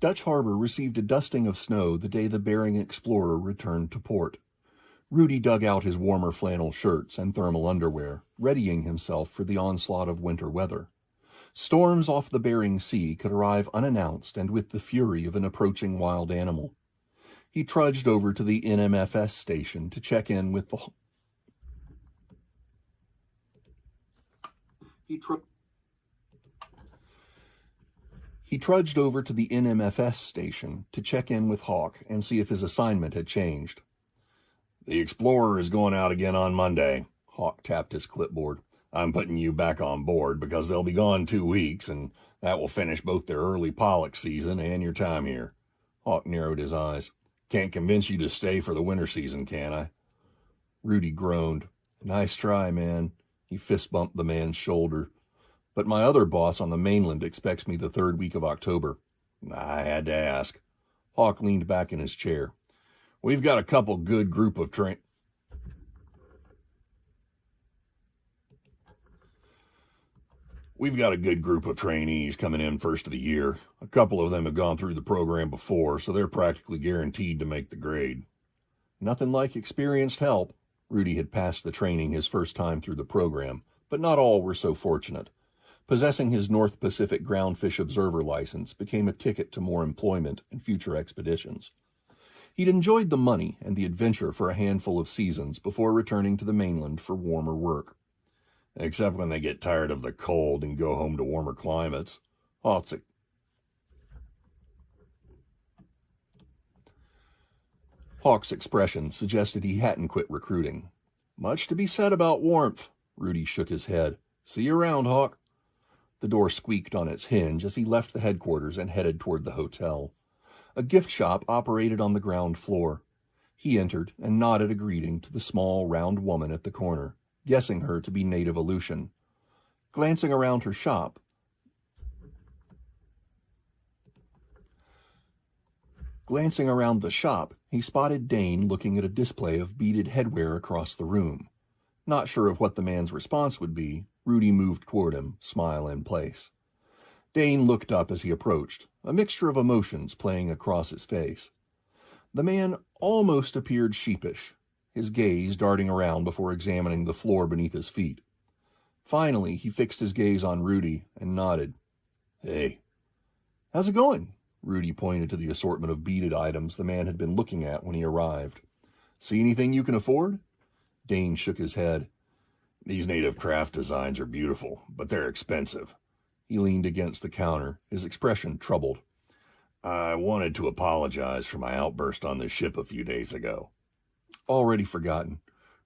Dutch Harbor received a dusting of snow the day the Bering explorer returned to port. Rudy dug out his warmer flannel shirts and thermal underwear, readying himself for the onslaught of winter weather. Storms off the Bering Sea could arrive unannounced and with the fury of an approaching wild animal. He trudged over to the NMFS station to check in with the He trudged over to the NMFS station to check in with Hawk and see if his assignment had changed. "The Explorer is going out again on Monday." Hawk tapped his clipboard. "I'm putting you back on board because they'll be gone 2 weeks, and that will finish both their early pollock season and your time here." Hawk narrowed his eyes. "Can't convince you to stay for the winter season, can I?" Rudy groaned. "Nice try, man." He fist-bumped the man's shoulder. "But my other boss on the mainland expects me the 3rd week of October." "I had to ask." Hawk leaned back in his chair. We've got a couple good group of trainees coming in first of the year. A couple of them have gone through the program before, so they're practically guaranteed to make the grade. Nothing like experienced help. Rudy had passed the training his first time through the program, but not all were so fortunate. Possessing his North Pacific Groundfish Observer license became a ticket to more employment and future expeditions. He'd enjoyed the money and the adventure for a handful of seasons before returning to the mainland for warmer work. Except when they get tired of the cold and go home to warmer climates. Hawk's expression suggested he hadn't quit recruiting. "Much to be said about warmth." Rudy shook his head. "See you around, Hawk." The door squeaked on its hinge as he left the headquarters and headed toward the hotel. A gift shop operated on the ground floor. He entered and nodded a greeting to the small, round woman at the corner, guessing her to be native Aleutian. Glancing around her shop, he spotted Dane looking at a display of beaded headwear across the room. Not sure of what the man's response would be, Rudy moved toward him, smile in place. Dane looked up as he approached, a mixture of emotions playing across his face. The man almost appeared sheepish, his gaze darting around before examining the floor beneath his feet. Finally, he fixed his gaze on Rudy and nodded. "Hey." "How's it going?" Rudy pointed to the assortment of beaded items the man had been looking at when he arrived. "See anything you can afford?" Dane shook his head. "These native craft designs are beautiful, but they're expensive." He leaned against the counter, his expression troubled. "I wanted to apologize for my outburst on the ship a few days ago." Already forgotten.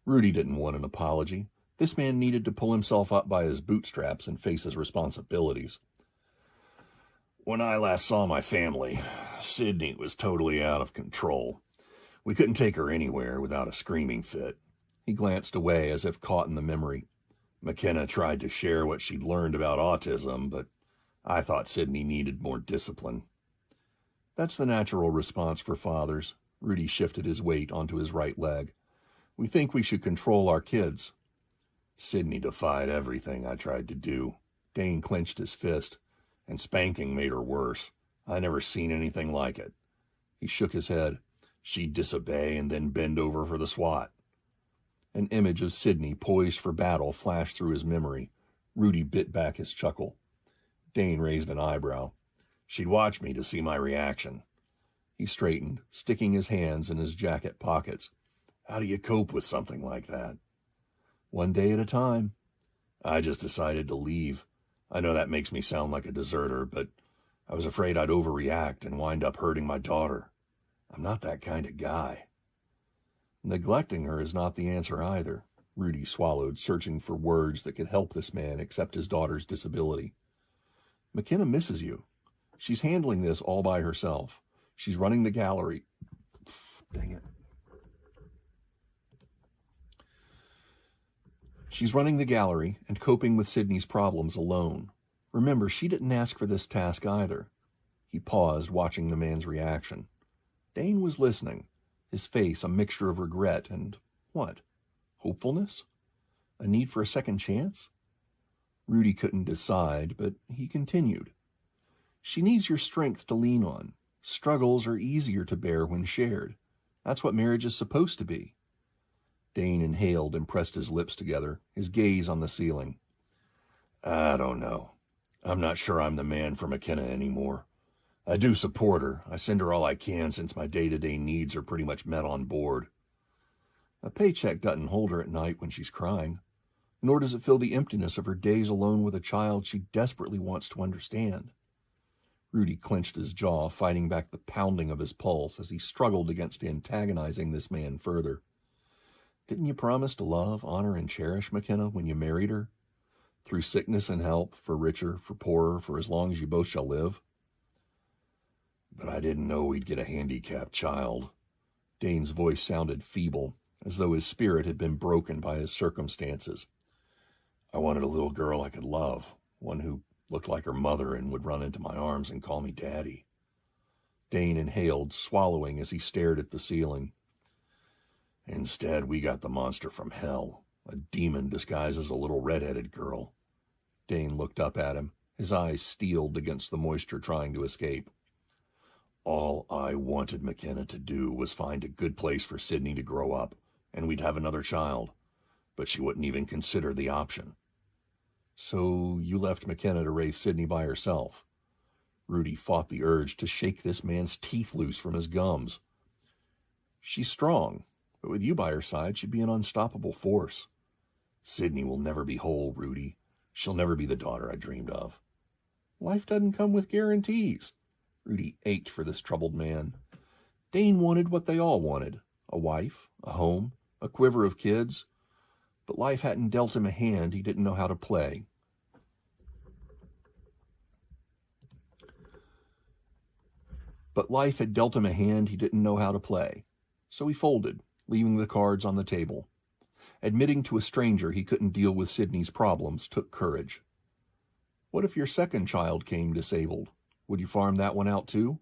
Rudy didn't want an apology. This man needed to pull himself up by his bootstraps and face his responsibilities. "When I last saw my family, Sydney was totally out of control. We couldn't take her anywhere without a screaming fit." He glanced away as if caught in the memory. "McKenna tried to share what she'd learned about autism, but I thought Sydney needed more discipline." "That's the natural response for fathers." Rudy shifted his weight onto his right leg. "We think we should control our kids." "Sydney defied everything I tried to do." Dane clenched his fist. "And spanking made her worse. I never seen anything like it." He shook his head. "She'd disobey and then bend over for the swat." An image of Sydney poised for battle flashed through his memory. Rudy bit back his chuckle. Dane raised an eyebrow. "She'd watch me to see my reaction." He straightened, sticking his hands in his jacket pockets. "How do you cope with something like that?" "One day at a time." "I just decided to leave. I know that makes me sound like a deserter, but I was afraid I'd overreact and wind up hurting my daughter. I'm not that kind of guy." "Neglecting her is not the answer either." Rudy swallowed, searching for words that could help this man accept his daughter's disability. "McKenna misses you. She's handling this all by herself. She's running the gallery." Dang it. "She's running the gallery and coping with Sydney's problems alone. Remember, she didn't ask for this task either." He paused, watching the man's reaction. Dane was listening, his face a mixture of regret and, what, hopefulness? A need for a second chance? Rudy couldn't decide, but he continued. "She needs your strength to lean on. Struggles are easier to bear when shared. That's what marriage is supposed to be. Dane inhaled and pressed his lips together, his gaze on the ceiling. I don't know. I'm not sure I'm the man for McKenna anymore. I do support her. I send her all I can since my day-to-day needs are pretty much met on board. A paycheck doesn't hold her at night when she's crying, nor does it fill the emptiness of her days alone with a child she desperately wants to understand. Rudy clenched his jaw, fighting back the pounding of his pulse as he struggled against antagonizing this man further. Didn't you promise to love, honor, and cherish McKenna when you married her? Through sickness and health, for richer, for poorer, for as long as you both shall live? But I didn't know we'd get a handicapped child. Dane's voice sounded feeble, as though his spirit had been broken by his circumstances. I wanted a little girl I could love, one who looked like her mother and would run into my arms and call me Daddy. Dane inhaled, swallowing as he stared at the ceiling. Instead, we got the monster from hell, a demon disguised as a little red-headed girl. Dane looked up at him, his eyes steeled against the moisture trying to escape. All I wanted McKenna to do was find a good place for Sydney to grow up, and we'd have another child, but she wouldn't even consider the option. So you left McKenna to raise Sydney by herself. Rudy fought the urge to shake this man's teeth loose from his gums. She's strong, but with you by her side, she'd be an unstoppable force. Sydney will never be whole, Rudy. She'll never be the daughter I dreamed of. Life doesn't come with guarantees. Rudy ached for this troubled man. Dane wanted what they all wanted, a wife, a home, a quiver of kids. But life hadn't dealt him a hand he didn't know how to play. So he folded, leaving the cards on the table. Admitting to a stranger he couldn't deal with Sydney's problems took courage. What if your second child came disabled? Would you farm that one out too?